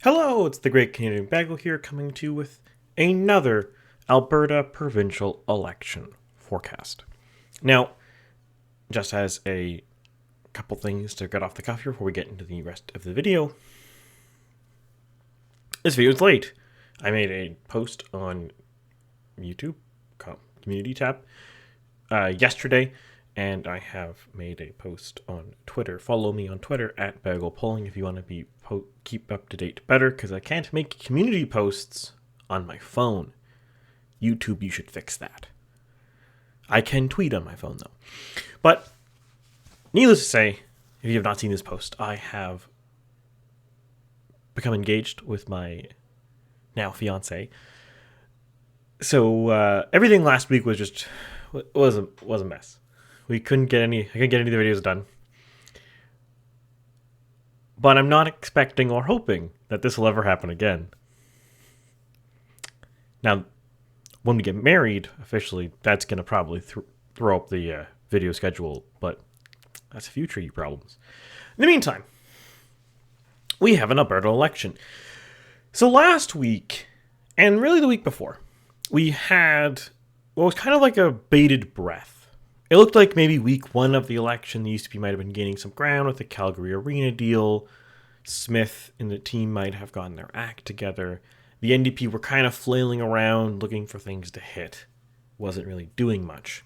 Hello, it's the Great Canadian Bagel here, coming to you with another Alberta provincial election forecast. Now, just as a couple things to get off the cuff here before we get into the rest of the video, this video is late. I made a post on YouTube, community tab, yesterday, and I have made a post on Twitter. Follow me on Twitter at Bagel Polling if you want to be keep up to date better, because I can't make community posts on my phone. YouTube, you should fix that. I can tweet on my phone though. But needless to say, if you have not seen this post, I have become engaged with my now fiance. So everything last week was a mess. I couldn't get any of the videos done. But I'm not expecting or hoping that this will ever happen again. Now, when we get married, officially, that's going to probably throw up the video schedule, but that's future problems. In the meantime, we have an Alberta election. So last week, and really the week before, we had what was kind of like a bated breath. It looked like maybe week one of the election, the UCP might have been gaining some ground with the Calgary Arena deal. Smith and the team might have gotten their act together. The NDP were kind of flailing around, looking for things to hit. Wasn't really doing much.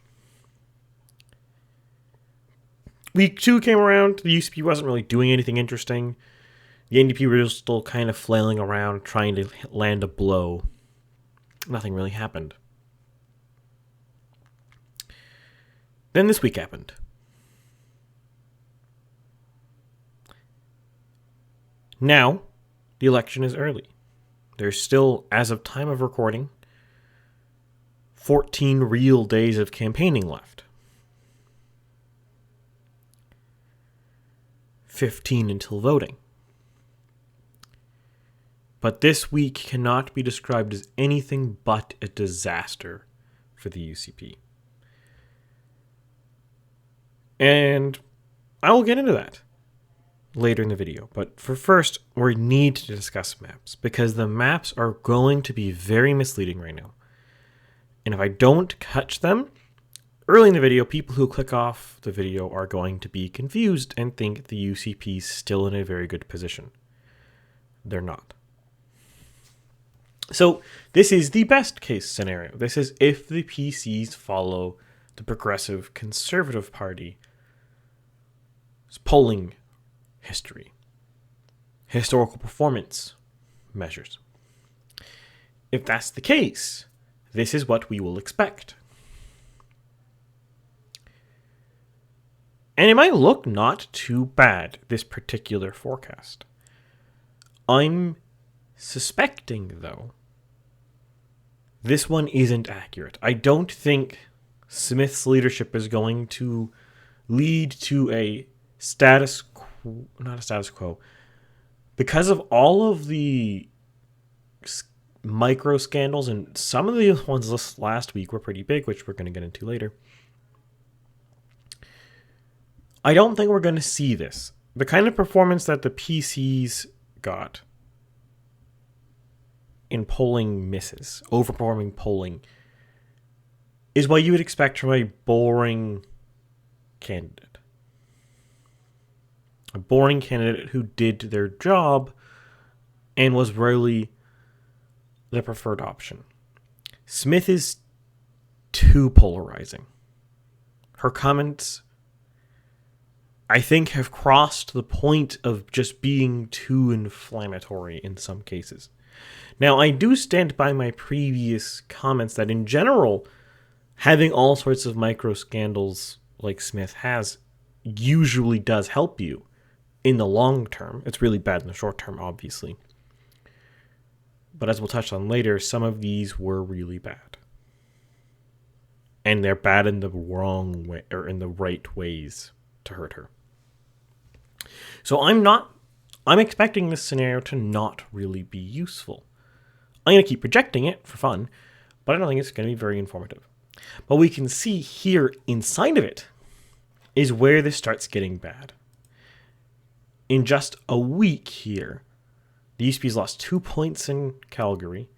Week two came around. The UCP wasn't really doing anything interesting. The NDP were still kind of flailing around, trying to land a blow. Nothing really happened. Then this week happened. Now, the election is early. There's still, as of time of recording, 14 real days of campaigning left. 15 until voting. But this week cannot be described as anything but a disaster for the UCP. And I will get into that later in the video. But for first, we need to discuss maps, because the maps are going to be very misleading right now. And if I don't catch them early in the video, people who click off the video are going to be confused and think the UCP is still in a very good position. They're not. So this is the best case scenario. This is if the PCs follow the Progressive Conservative Party polling history, historical performance measures. If that's the case, this is what we will expect. And it might look not too bad, this particular forecast. I'm suspecting, though, this one isn't accurate. I don't think Smith's leadership is going to lead to a not a status quo, because of all of the micro scandals, and some of the ones this last week were pretty big, which we're going to get into later. I don't think we're going to see this. The kind of performance that the PCs got in polling misses, overperforming polling, is what you would expect from a boring candidate. A boring candidate who did their job and was really the preferred option. Smith is too polarizing. Her comments, I think, have crossed the point of just being too inflammatory in some cases. Now, I do stand by my previous comments that in general, having all sorts of micro scandals like Smith has usually does help you in the long term. It's really bad in the short term, obviously. But as we'll touch on later, some of these were really bad. And they're bad in the wrong way, or in the right ways to hurt her. So I'm expecting this scenario to not really be useful. I'm going to keep projecting it for fun, but I don't think it's going to be very informative. But we can see here inside of it is where this starts getting bad. In just a week here, The UCP's lost 2 points in Calgary.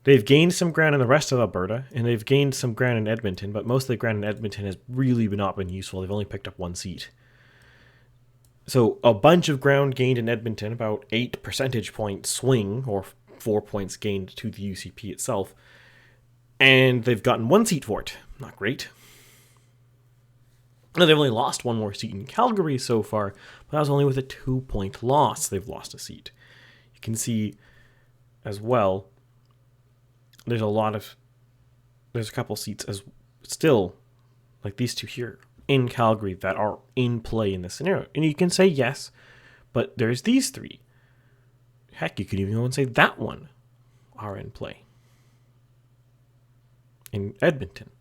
They've gained some ground in the rest of Alberta, and they've gained some ground in Edmonton, but most of the ground in Edmonton has really not been useful. They've only picked up 1 seat. So a bunch of ground gained in Edmonton, about 8 percentage point swing, or 4 points gained to the UCP itself, and they've gotten 1 seat for it. Not great. Now, they've only lost 1 more seat in Calgary so far, but that was only with a 2-point loss. They've lost a seat. You can see as well, there's a couple seats as still, like these 2 here, in Calgary that are in play in this scenario. And you can say yes, but there's these 3. Heck, you could even go and say that one are in play in Edmonton.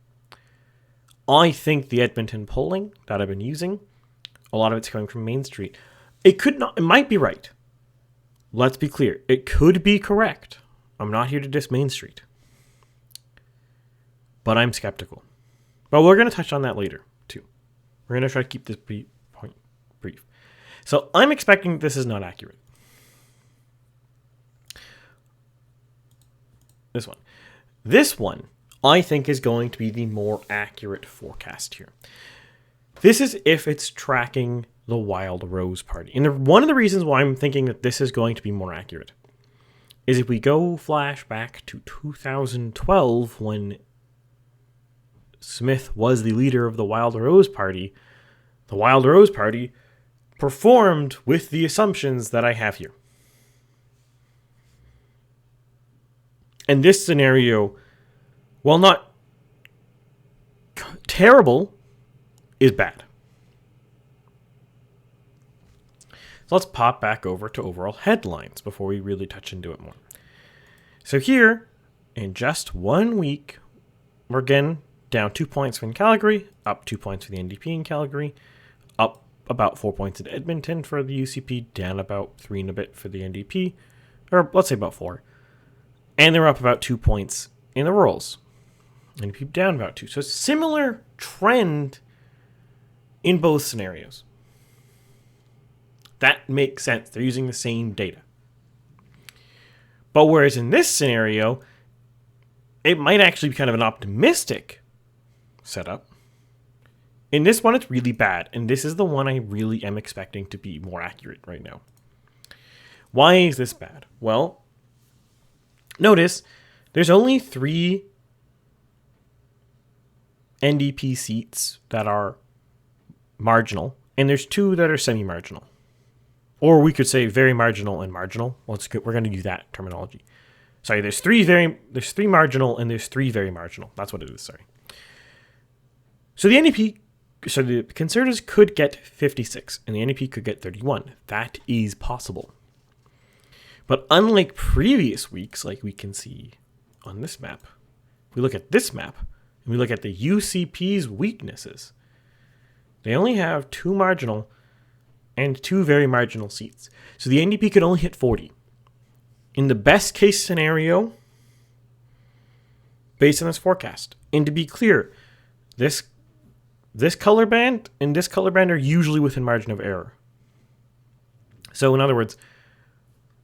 I think the Edmonton polling that I've been using, a lot of it's coming from Main Street. It might be right. Let's be clear. It could be correct. I'm not here to diss Main Street. But I'm skeptical. But we're going to touch on that later, too. We're going to try to keep this point brief. So I'm expecting this is not accurate. This one, I think, is going to be the more accurate forecast here. This is if it's tracking the Wild Rose Party. And one of the reasons why I'm thinking that this is going to be more accurate is if we go flash back to 2012 when Smith was the leader of the Wild Rose Party performed with the assumptions that I have here. And this scenario, while not terrible, is bad. So let's pop back over to overall headlines before we really touch into it more. So here, in just 1 week, we're again down 2 points from Calgary, up 2 points for the NDP in Calgary, up about 4 points in Edmonton for the UCP, down about 3 and a bit for the NDP, or let's say about 4. And they're up about 2 points in the rolls. NDP down about 2. So similar trend in both scenarios. That makes sense. They're using the same data. But whereas in this scenario, it might actually be kind of an optimistic setup. In this one, it's really bad. And this is the one I really am expecting to be more accurate right now. Why is this bad? Well, notice there's only 3 NDP seats that are marginal, and there's 2 that are semi-marginal. Or we could say very marginal and marginal. We're going to use that terminology. Sorry, there's 3 marginal and there's 3 very marginal. That's what it is, sorry. So the Conservatives could get 56 and the NDP could get 31. That is possible. But unlike previous weeks, like we can see on this map, if we look at this map and we look at the UCP's weaknesses, they only have 2 marginal and 2 very marginal seats. So the NDP could only hit 40. In the best case scenario, based on this forecast. And to be clear, this color band and this color band are usually within margin of error. So in other words,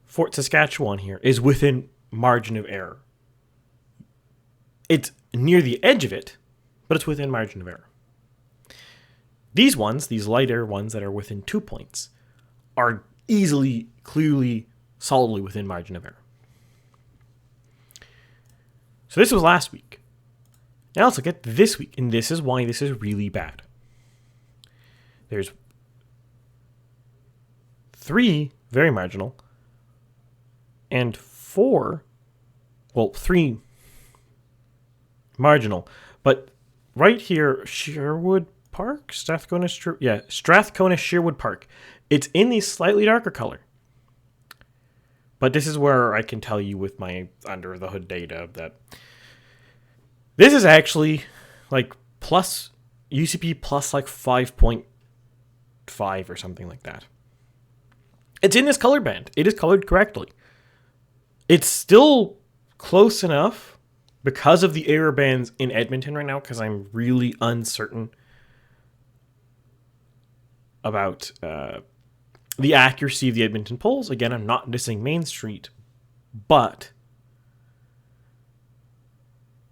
Fort Saskatchewan here is within margin of error. It's near the edge of it, but it's within margin of error. These lighter ones that are within 2 points, are easily, clearly, solidly within margin of error. So this was last week. Now let's look at this week, and this is why this is really bad. There's 3 very marginal, and 3 marginal. But right here, Sherwood Park? Strathcona Sherwood Park. It's in the slightly darker color. But this is where I can tell you with my under the hood data that this is actually like plus UCP plus like 5.5 or something like that. It's in this color band. It is colored correctly. It's still close enough because of the error bands in Edmonton right now, because I'm really uncertain about the accuracy of the Edmonton polls. Again, I'm not dissing Main Street, but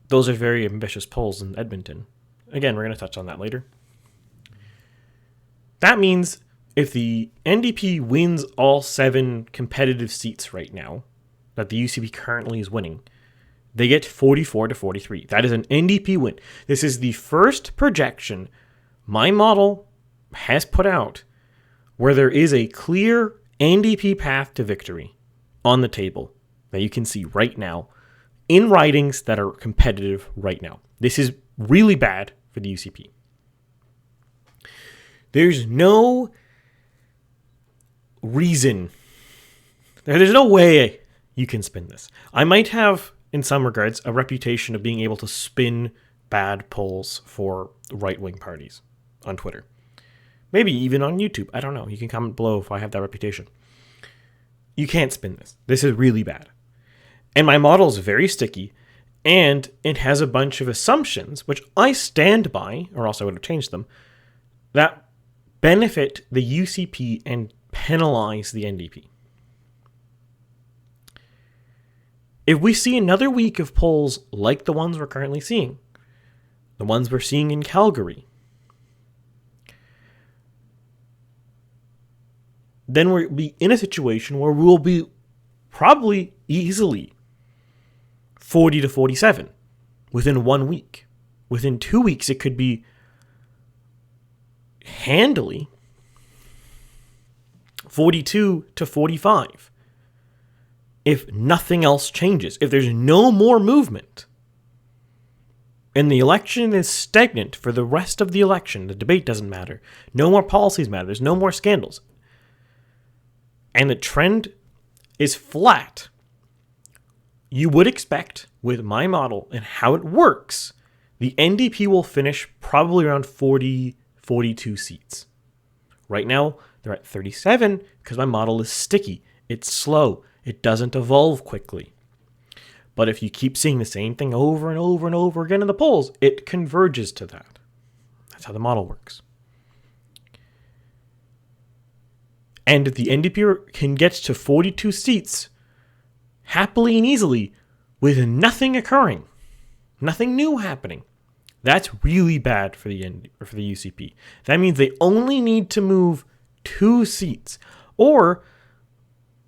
those are very ambitious polls in Edmonton. Again, we're going to touch on that later. That means if the NDP wins all 7 competitive seats right now that the UCP currently is winning, they get 44 to 43. That is an NDP win. This is the first projection my model has put out where there is a clear NDP path to victory on the table that you can see right now in ridings that are competitive right now. This is really bad for the UCP. There's no reason, there's no way you can spin this. I might have, in some regards, a reputation of being able to spin bad polls for right-wing parties on Twitter. Maybe even on YouTube. I don't know. You can comment below if I have that reputation. You can't spin this. This is really bad. And my model is very sticky, and it has a bunch of assumptions, which I stand by, or else I would have changed them, that benefit the UCP and penalize the NDP. If we see another week of polls like the ones we're currently seeing, the ones we're seeing in Calgary, then we'll be in a situation where we'll be probably easily 40 to 47 within 1 week. Within 2 weeks, it could be handily 42 to 45. If nothing else changes, if there's no more movement, and the election is stagnant for the rest of the election, the debate doesn't matter, no more policies matter, there's no more scandals, and the trend is flat, you would expect, with my model and how it works, the NDP will finish probably around 40, 42 seats. Right now, they're at 37 because my model is sticky. It's slow. It doesn't evolve quickly. But if you keep seeing the same thing over and over and over again in the polls, it converges to that. That's how the model works. And if the NDP can get to 42 seats happily and easily with nothing occurring, nothing new happening, that's really bad for the UCP. That means they only need to move 2 seats. Or,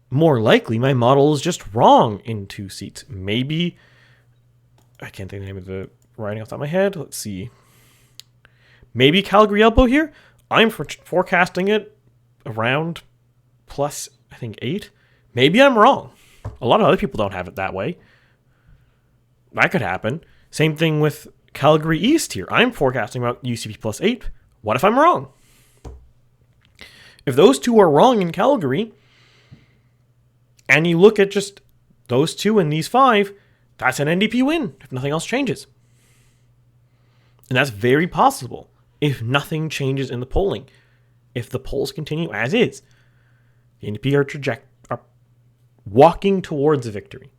more likely, my model is just wrong in 2 seats. Maybe, I can't think of the name of the riding off the top of my head. Let's see. Maybe Calgary Elbow here. I'm forecasting it around plus, I think, 8. Maybe I'm wrong. A lot of other people don't have it that way. That could happen. Same thing with Calgary East here. I'm forecasting about UCP plus 8. What if I'm wrong? If those two are wrong in Calgary, and you look at just those 2 and these 5, that's an NDP win if nothing else changes. And that's very possible if nothing changes in the polling. If the polls continue as is, the NDP are walking towards a victory.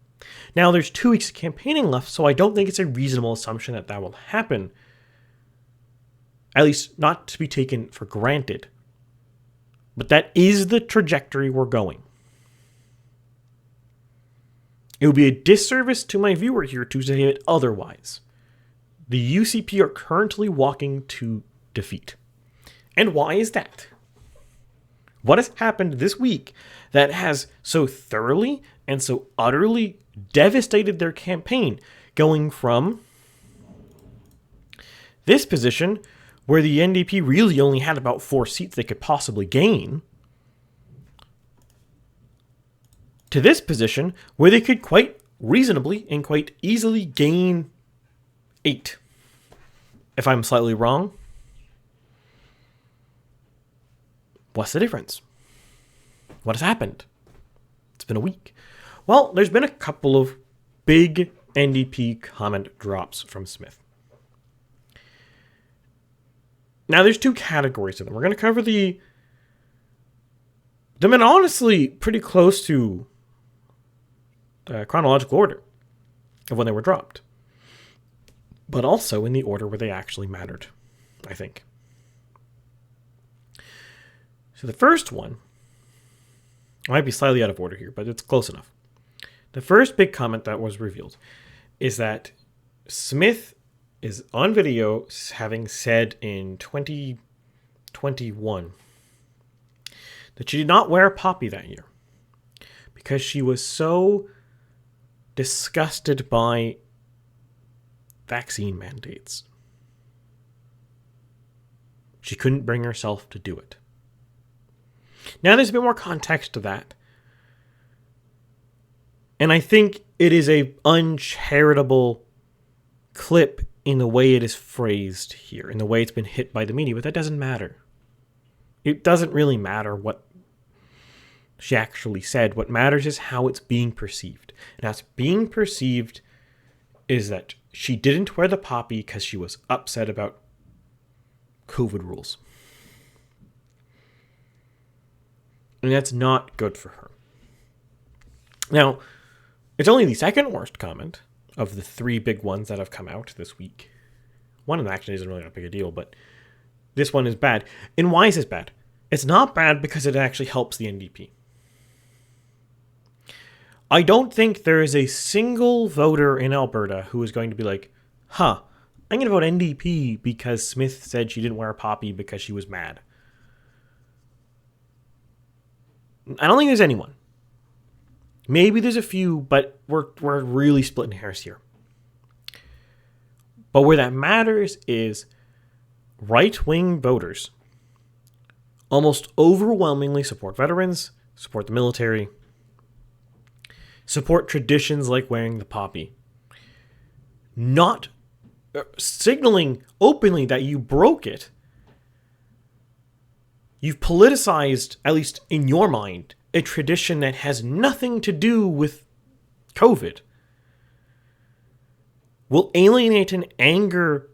Now, there's 2 weeks of campaigning left, so I don't think it's a reasonable assumption that that will happen. At least not to be taken for granted. But that is the trajectory we're going. It would be a disservice to my viewer here to say it otherwise. The UCP are currently walking to defeat. And why is that? What has happened this week that has so thoroughly and so utterly devastated their campaign, going from this position where the NDP really only had about 4 seats they could possibly gain, to this position where they could quite reasonably and quite easily gain 8. If I'm slightly wrong, what's the difference? What has happened? It's been a week. Well, there's been a couple of big NDP comment drops from Smith. Now, there's 2 categories of them. We're going to cover them in honestly pretty close to chronological order of when they were dropped, but also in the order where they actually mattered, I think. So the first one I might be slightly out of order here, but it's close enough. The first big comment that was revealed is that Smith is on video having said in 2021 that she did not wear a poppy that year because she was so disgusted by vaccine mandates. She couldn't bring herself to do it. Now, there's a bit more context to that. And I think it is a uncharitable clip in the way it is phrased here, in the way it's been hit by the media, but that doesn't matter. It doesn't really matter what she actually said. What matters is how it's being perceived. And how it's being perceived is that she didn't wear the poppy because she was upset about COVID rules. And that's not good for her. Now, it's only the second worst comment of the three big ones that have come out this week. One of them actually isn't really that big a deal, but this one is bad. And why is this bad? It's not bad because it actually helps the NDP. I don't think there is a single voter in Alberta who is going to be like, I'm going to vote NDP because Smith said she didn't wear a poppy because she was mad. I don't think there's anyone. Maybe there's a few, but we're really splitting hairs here. But where that matters is right-wing voters almost overwhelmingly support veterans, support the military, support traditions like wearing the poppy. Not signaling openly that you broke it. You've politicized, at least in your mind, a tradition that has nothing to do with COVID. Will alienate and anger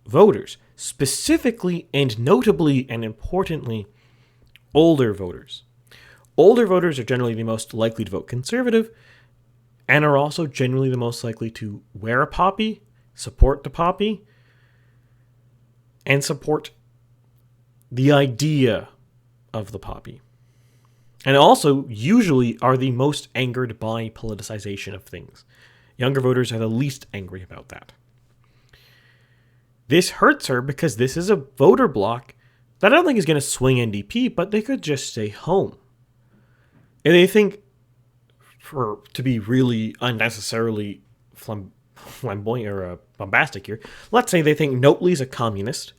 voters, specifically and notably and importantly, older voters. Older voters are generally the most likely to vote Conservative and are also generally the most likely to wear a poppy, support the poppy, and support the idea of the poppy. And also usually are the most angered by politicization of things. Younger voters are the least angry about that. This hurts her because this is a voter bloc that I don't think is going to swing NDP, but they could just stay home. And they think, to be really unnecessarily flamboyant or bombastic here, let's say they think Notley's a communist,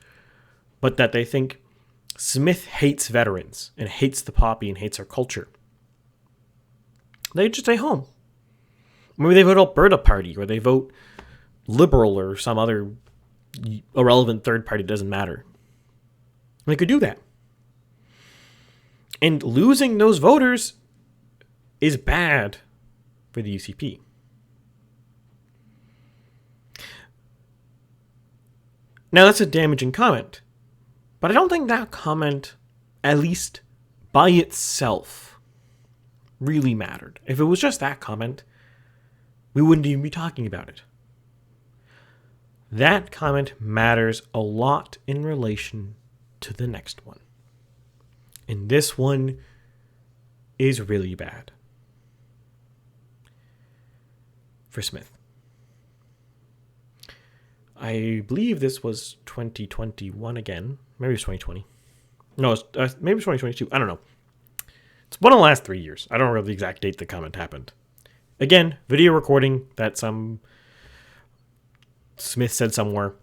but that they think Smith hates veterans and hates the poppy and hates our culture. They just stay home. Maybe they vote Alberta Party or they vote Liberal or some other irrelevant third party. Doesn't matter. They could do that. And losing those voters is bad for the UCP. Now that's a damaging comment. But I don't think that comment, at least by itself, really mattered. If it was just that comment, we wouldn't even be talking about it. That comment matters a lot in relation to the next one. And this one is really bad for Smith. I believe this was 2021 again. Maybe it's 2020. No, maybe it's 2022. I don't know. It's one of the last 3 years. I don't remember the exact date the comment happened. Again, video recording that some Smith said somewhere.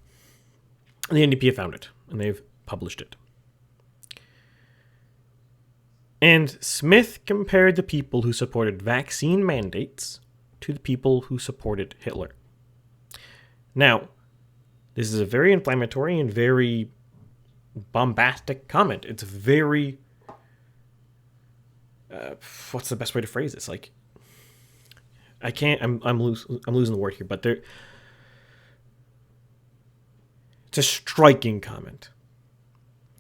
And the NDP have found it, and they've published it. And Smith compared the people who supported vaccine mandates to the people who supported Hitler. Now, this is a very inflammatory and very bombastic comment. It's very... what's the best way to phrase this? Like, I can't... I'm losing the word here, but it's a striking comment.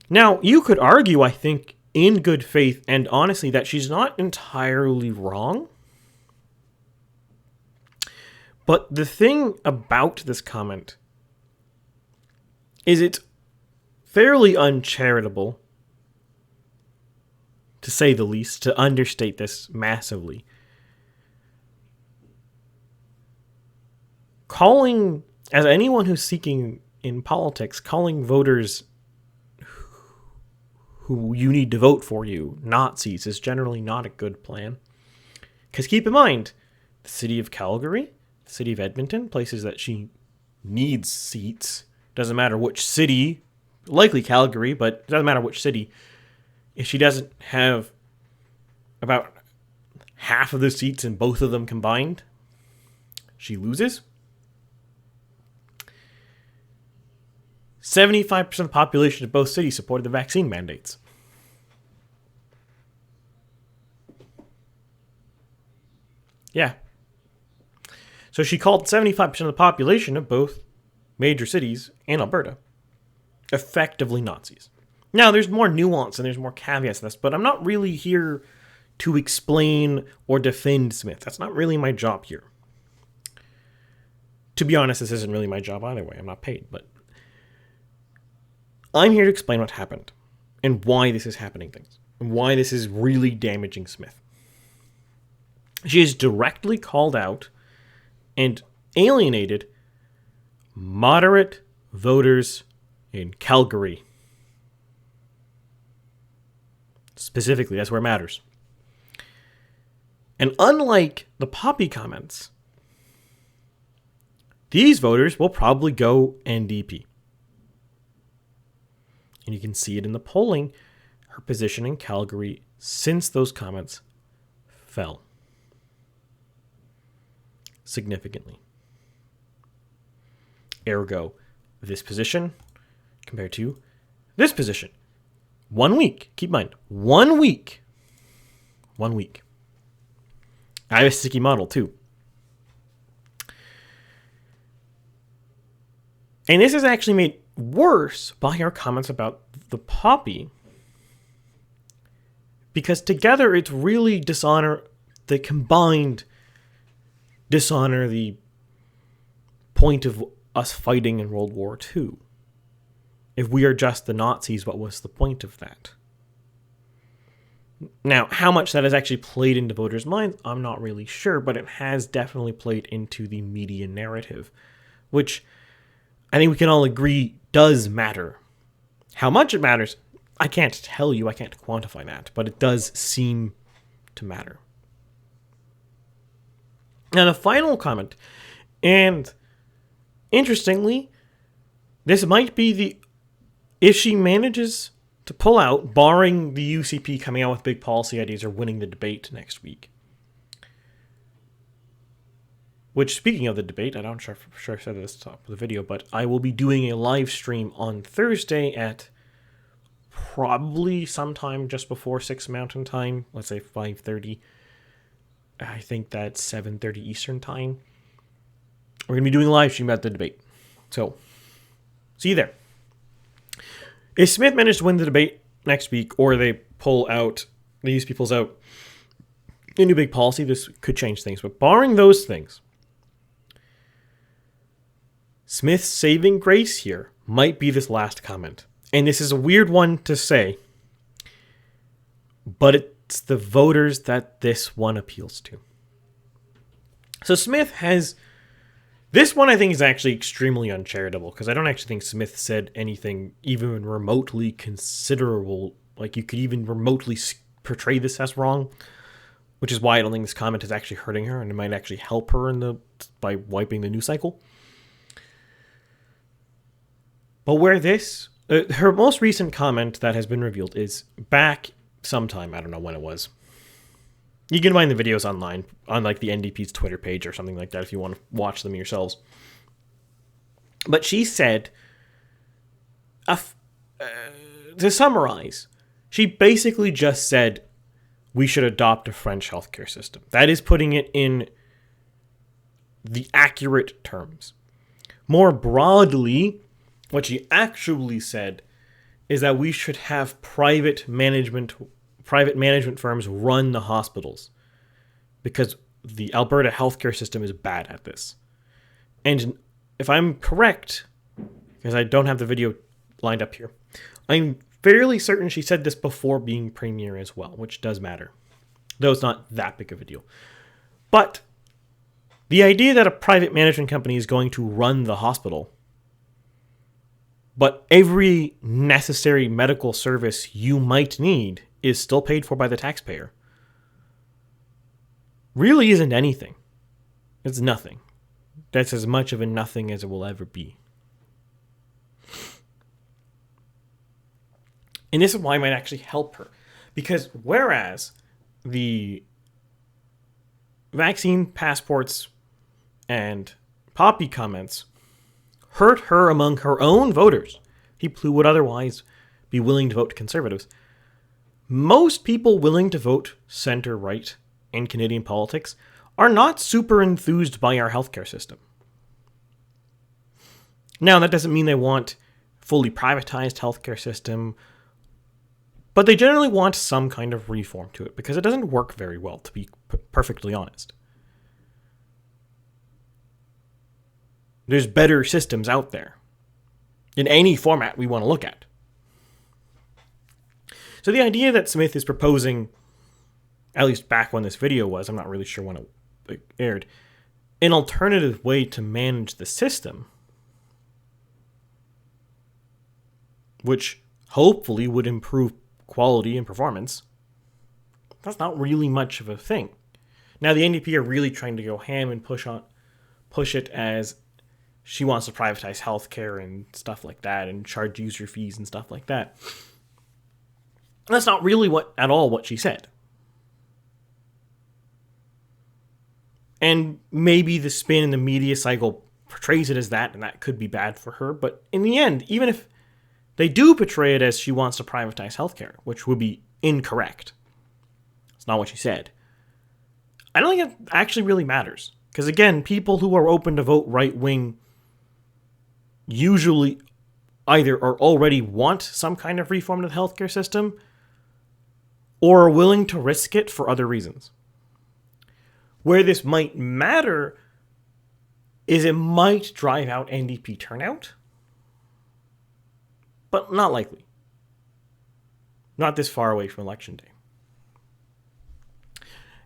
Now, you could argue, I think, in good faith and honestly, that she's not entirely wrong. But the thing about this comment is it's fairly uncharitable to say the least, to understate this massively. Calling, as anyone who's seeking in politics, calling voters who you need to vote for you Nazis is generally not a good plan. Because keep in mind, the city of Calgary, the city of Edmonton, places that she needs seats, doesn't matter which city, likely Calgary, but it doesn't matter which city, if she doesn't have about half of the seats in both of them combined, she loses. 75% of the population of both cities supported the vaccine mandates. Yeah. So she called 75% of the population of both major cities and Alberta effectively Nazis. Now, there's more nuance and there's more caveats to this, but I'm not really here to explain or defend Smith. That's not really my job here. To be honest, this isn't really my job either way. I'm not paid, but I'm here to explain what happened and why this is happening things and why this is really damaging Smith. She has directly called out and alienated moderate voters in Calgary. Specifically, that's where it matters. And unlike the Poppy comments, these voters will probably go NDP. And you can see it in the polling. Her position in Calgary since those comments fell significantly. Ergo, this position compared to this position. 1 week. Keep in mind, 1 week. 1 week. I have a sticky model too. And this is actually made worse by her comments about the Poppy. Because together it's really the combined dishonor the point of us fighting in World War II. If we are just the Nazis, what was the point of that? Now, how much that has actually played into voters' minds, I'm not really sure, but it has definitely played into the media narrative, which I think we can all agree does matter. How much it matters, I can't tell you, I can't quantify that, but it does seem to matter. Now, the final comment, and interestingly, this might be if she manages to pull out, barring the UCP coming out with big policy ideas or winning the debate next week. Which, speaking of the debate, I don't sure I said this at the top of the video, but I will be doing a live stream on Thursday at probably sometime just before 6 Mountain Time. Let's say 5:30. I think that's 7:30 Eastern Time. We're going to be doing a live stream about the debate. So, see you there. If Smith managed to win the debate next week, or they use people's out into big policy, this could change things. But barring those things, Smith's saving grace here might be this last comment. And this is a weird one to say, but it's the voters that this one appeals to. So Smith has... This one I think is actually extremely uncharitable, because I don't actually think Smith said anything even remotely considerable. Like, you could even remotely portray this as wrong, which is why I don't think this comment is actually hurting her, and it might actually help her by wiping the news cycle. But where this... her most recent comment that has been revealed is back sometime, I don't know when it was. You can find the videos online on like the NDP's Twitter page or something like that if you want to watch them yourselves. But she said, to summarize, she basically just said we should adopt a French healthcare system. That is putting it in the accurate terms. More broadly, what she actually said is that we should have private management firms run the hospitals, because the Alberta healthcare system is bad at this. And if I'm correct, because I don't have the video lined up here, I'm fairly certain she said this before being premier as well, which does matter, though it's not that big of a deal. But the idea that a private management company is going to run the hospital, but every necessary medical service you might need is still paid for by the taxpayer, really isn't anything. It's nothing. That's as much of a nothing as it will ever be. And this is why it might actually help her. Because whereas the vaccine passports and Poppy comments hurt her among her own voters, people who would otherwise be willing to vote Conservatives, most people willing to vote center-right in Canadian politics are not super enthused by our healthcare system. Now, that doesn't mean they want fully privatized healthcare system, but they generally want some kind of reform to it because it doesn't work very well, to be perfectly honest. There's better systems out there in any format we want to look at. So the idea that Smith is proposing, at least back when this video was, I'm not really sure when it aired, an alternative way to manage the system, which hopefully would improve quality and performance, that's not really much of a thing. Now the NDP are really trying to go ham and push it as she wants to privatize healthcare and stuff like that and charge user fees and stuff like that. And that's not really at all what she said. And maybe the spin in the media cycle portrays it as that, and that could be bad for her. But in the end, even if they do portray it as she wants to privatize healthcare, which would be incorrect, it's not what she said, I don't think it actually really matters. Because again, people who are open to vote right-wing usually either are already want some kind of reform to the healthcare system or are willing to risk it for other reasons. Where this might matter is it might drive out NDP turnout, but not likely. Not this far away from Election Day.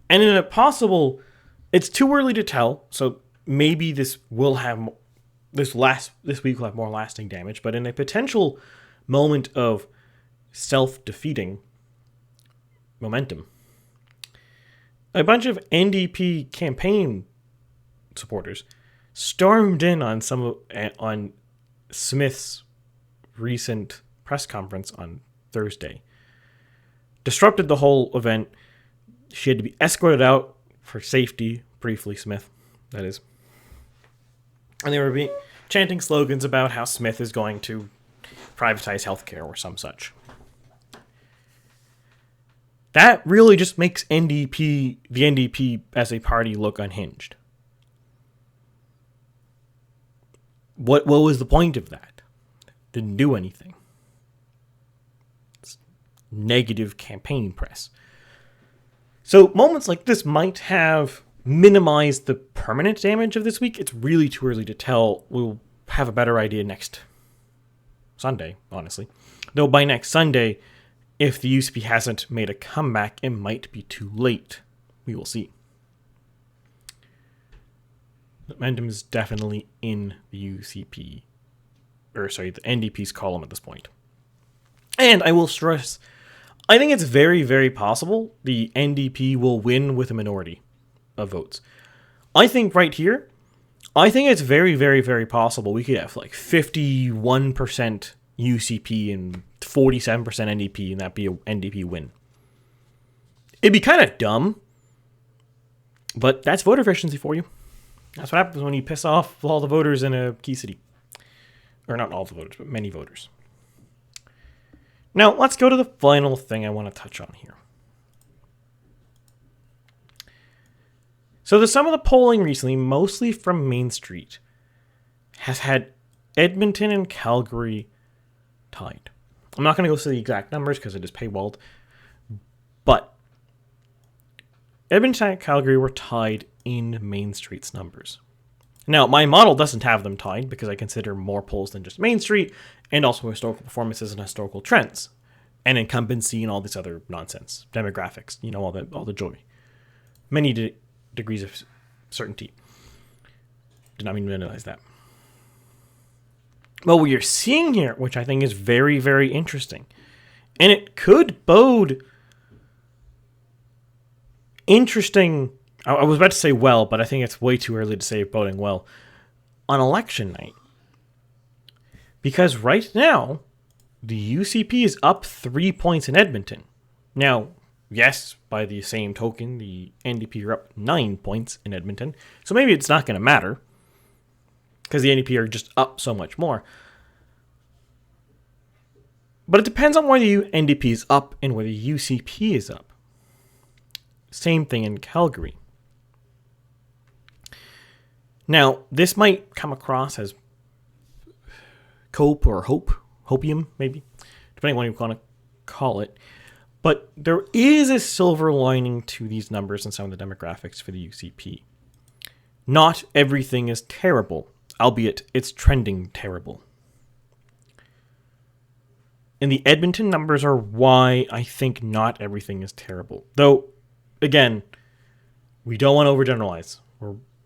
And in a possible, it's too early to tell, so maybe this will have this week will have more lasting damage, but in a potential moment of self-defeating momentum, a bunch of NDP campaign supporters stormed in on on Smith's recent press conference on Thursday, disrupted the whole event. She had to be escorted out for safety, briefly, Smith, that is. And they were chanting slogans about how Smith is going to privatize healthcare or some such. That really just makes the NDP as a party look unhinged. What was the point of that? Didn't do anything. It's negative campaign press. So moments like this might have minimized the permanent damage of this week. It's really too early to tell. We'll have a better idea next Sunday, honestly. Though by next Sunday, if the UCP hasn't made a comeback, it might be too late. We will see. Momentum is definitely in the the NDP's column at this point. And I will stress, I think it's very, very possible the NDP will win with a minority of votes. I think right here, it's very, very, very possible we could have like 51% UCP and 47% NDP, and that'd be an NDP win. It'd be kind of dumb, but that's voter efficiency for you. That's what happens when you piss off all the voters in a key city. Or not all the voters, but many voters. Now, let's go to the final thing I want to touch on here. So some of the polling recently, mostly from Main Street, has had Edmonton and Calgary tied. I'm not going to go through the exact numbers because it is paywalled, but Edmonton and Calgary were tied in Main Street's numbers. Now, my model doesn't have them tied because I consider more polls than just Main Street and also historical performances and historical trends. and incumbency and all this other nonsense, demographics, all the joy, many degrees of certainty. Did not mean to analyze that. But what you're seeing here, which I think is very, very interesting, and it could bode interesting. I was about to say well, but I think it's way too early to say boding well on election night. Because right now, the UCP is up 3 points in Edmonton. Now, yes, by the same token, the NDP are up 9 points in Edmonton. So maybe it's not going to matter, because the NDP are just up so much more. But it depends on where the NDP is up and where the UCP is up. Same thing in Calgary. Now, this might come across as cope or hopium, maybe, depending on what you want to call it. But there is a silver lining to these numbers and some of the demographics for the UCP. Not everything is terrible, albeit it's trending terrible. And the Edmonton numbers are why I think not everything is terrible. Though, again, we don't want to overgeneralize.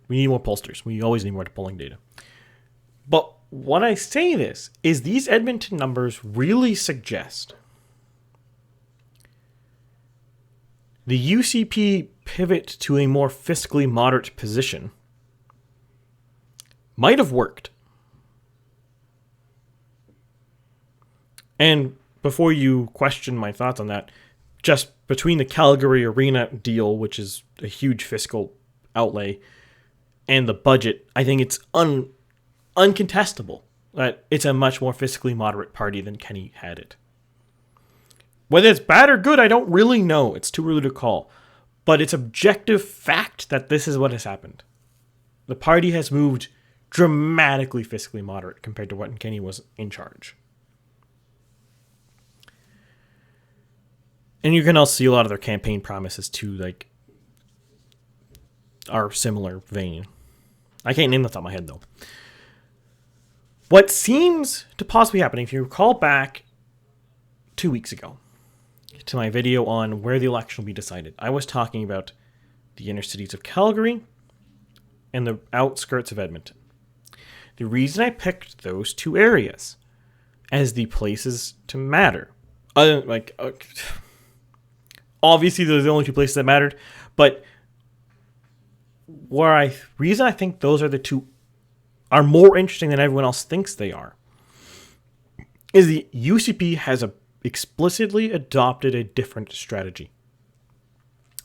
We need more pollsters. We always need more polling data. But when I say this, is these Edmonton numbers really suggest the UCP pivot to a more fiscally moderate position might have worked. And before you question my thoughts on that, just between the Calgary Arena deal, which is a huge fiscal outlay, and the budget, I think it's uncontestable that it's a much more fiscally moderate party than Kenny had it. Whether it's bad or good, I don't really know. It's too early to call. But it's objective fact that this is what has happened. The party has moved dramatically fiscally moderate compared to when Kenny was in charge. And you can also see a lot of their campaign promises too, are similar vein. I can't name that off my head though. What seems to possibly happen, if you recall back 2 weeks ago to my video on where the election will be decided, I was talking about the inner cities of Calgary and the outskirts of Edmonton. The reason I picked those two areas as the places to matter, obviously they're the only two places that mattered, but reason I think those are the two are more interesting than everyone else thinks they are is the UCP has explicitly adopted a different strategy.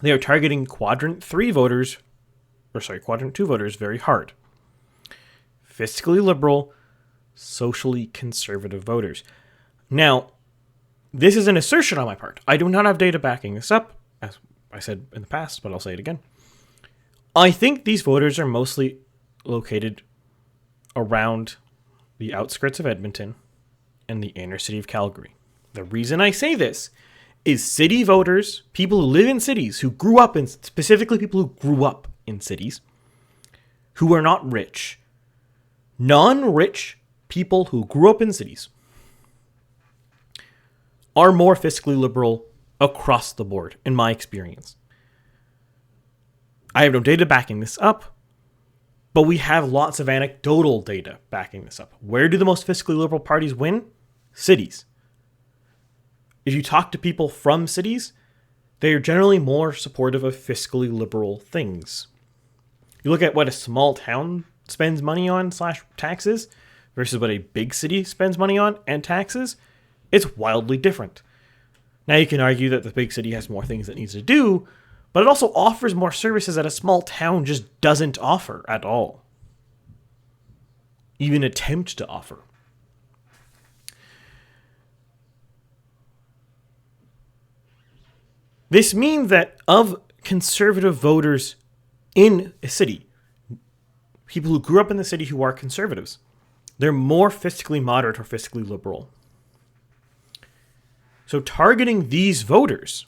They are targeting quadrant 2 voters very hard. Fiscally liberal, socially conservative voters. Now, this is an assertion on my part. I do not have data backing this up, as I said in the past, but I'll say it again. I think these voters are mostly located around the outskirts of Edmonton and the inner city of Calgary. The reason I say this is city voters, people who live in cities, specifically people who grew up in cities, who are not rich. Non-rich people who grew up in cities are more fiscally liberal across the board, in my experience. I have no data backing this up, but we have lots of anecdotal data backing this up. Where do the most fiscally liberal parties win? Cities. If you talk to people from cities, they are generally more supportive of fiscally liberal things. You look at what a small town spends money on / taxes versus what a big city spends money on and taxes, it's wildly different. Now you can argue that the big city has more things it needs to do, but it also offers more services that a small town just doesn't offer at all. Even attempt to offer. This means that of conservative voters in a city, people who grew up in the city who are conservatives, they're more fiscally moderate or fiscally liberal. So targeting these voters,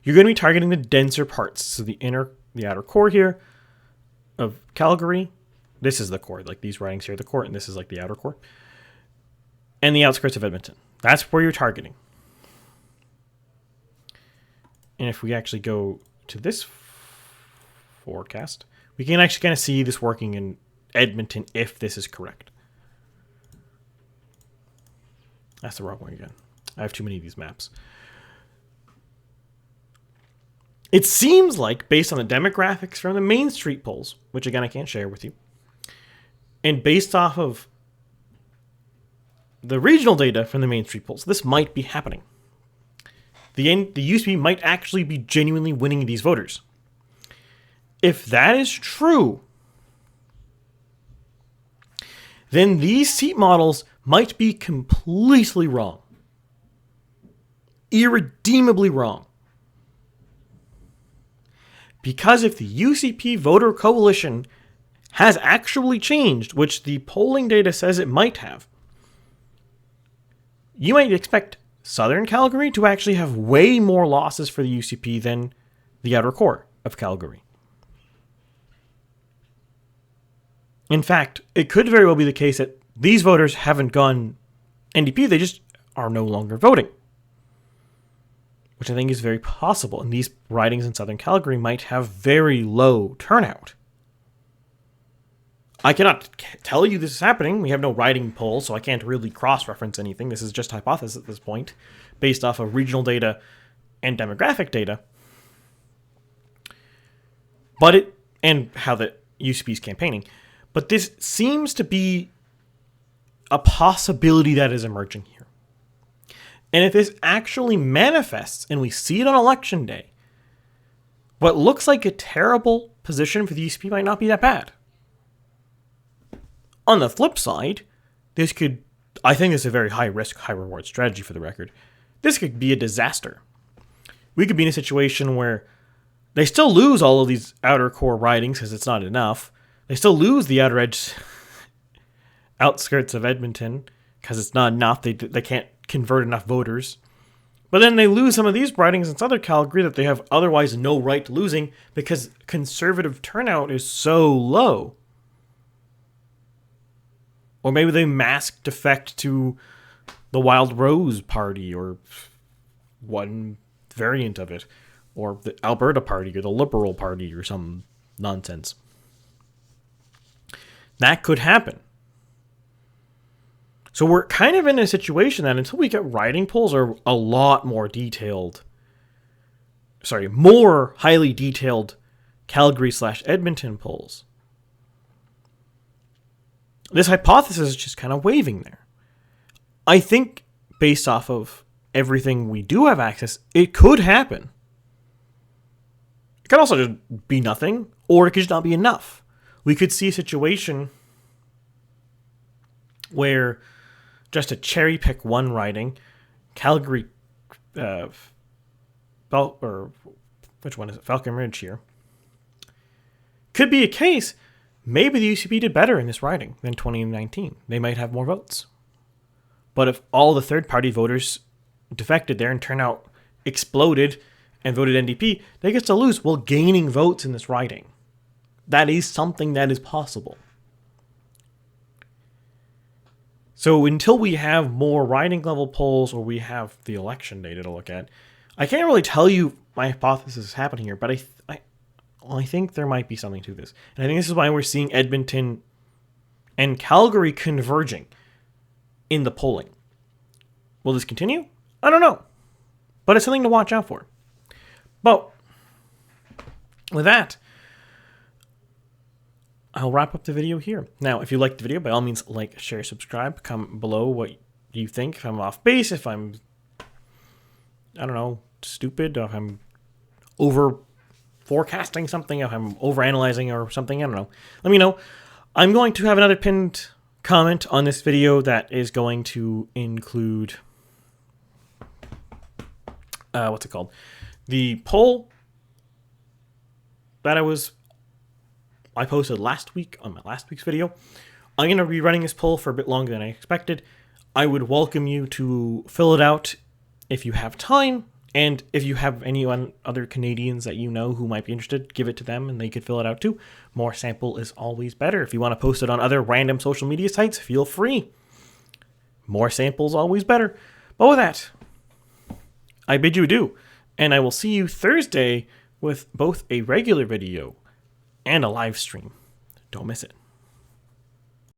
you're going to be targeting the denser parts. So the outer core here of Calgary. This is the core. These writings here are the core, and this is the outer core. And the outskirts of Edmonton. That's where you're targeting. And if we actually go to this forecast, we can actually kind of see this working in Edmonton if this is correct. That's the wrong one again. I have too many of these maps. It seems like, based on the demographics from the Main Street polls, which again I can't share with you, and based off of the regional data from the Main Street polls, this might be happening. The UCP might actually be genuinely winning these voters. If that is true, then these seat models might be completely wrong. Irredeemably wrong. Because if the UCP voter coalition has actually changed, which the polling data says it might have, you might expect Southern Calgary to actually have way more losses for the UCP than the outer core of Calgary. In fact, it could very well be the case that these voters haven't gone NDP, they just are no longer voting. Which I think is very possible. And these ridings in Southern Calgary might have very low turnout. I cannot tell you this is happening. We have no riding polls, so I can't really cross-reference anything. This is just hypothesis at this point, based off of regional data and demographic data. And how the UCP is campaigning. But this seems to be a possibility that is emerging here. And if this actually manifests and we see it on election day, what looks like a terrible position for the UCP might not be that bad. On the flip side, I think this is a very high risk, high reward strategy for the record. This could be a disaster. We could be in a situation where they still lose all of these outer core ridings because it's not enough. They still lose the outer edge outskirts of Edmonton because it's not enough. They can't convert enough voters. But then they lose some of these ridings in Southern Calgary that they have otherwise no right to losing because conservative turnout is so low. Or maybe they mask defect to the Wild Rose Party or one variant of it. Or the Alberta Party or the Liberal Party or some nonsense. That could happen. So we're kind of in a situation that until we get riding polls or a lot more detailed, more highly detailed Calgary/Edmonton polls, this hypothesis is just kind of waving there. I think based off of everything we do have access, it could happen. It could also just be nothing, or it could just not be enough. We could see a situation where just to cherry pick one riding, Calgary, which one is it? Falcon Ridge here. Could be a case, maybe the UCP did better in this riding than 2019. They might have more votes. But if all the third-party voters defected there and turnout exploded and voted NDP, they get to lose while gaining votes in this riding. That is something that is possible. So until we have more riding level polls or we have the election data to look at, I can't really tell you my hypothesis is happening here, but I think there might be something to this. And I think this is why we're seeing Edmonton and Calgary converging in the polling. Will this continue? I don't know. But it's something to watch out for. But with that, I'll wrap up the video here. Now, if you liked the video, by all means, like, share, subscribe. Comment below what you think. If I'm off base, if I'm, stupid, if I'm over forecasting something, if I'm over analyzing or something, I don't know. Let me know. I'm going to have another pinned comment on this video that is going to include, what's it called? The poll that I posted last week on my last week's video. I'm going to be running this poll for a bit longer than I expected. I would welcome you to fill it out if you have time. And if you have any other Canadians that you know who might be interested, give it to them and they could fill it out too. More sample is always better. If you want to post it on other random social media sites, feel free. More samples always better. Well, with that, I bid you adieu, and I will see you Thursday with both a regular video and a live stream. Don't miss it.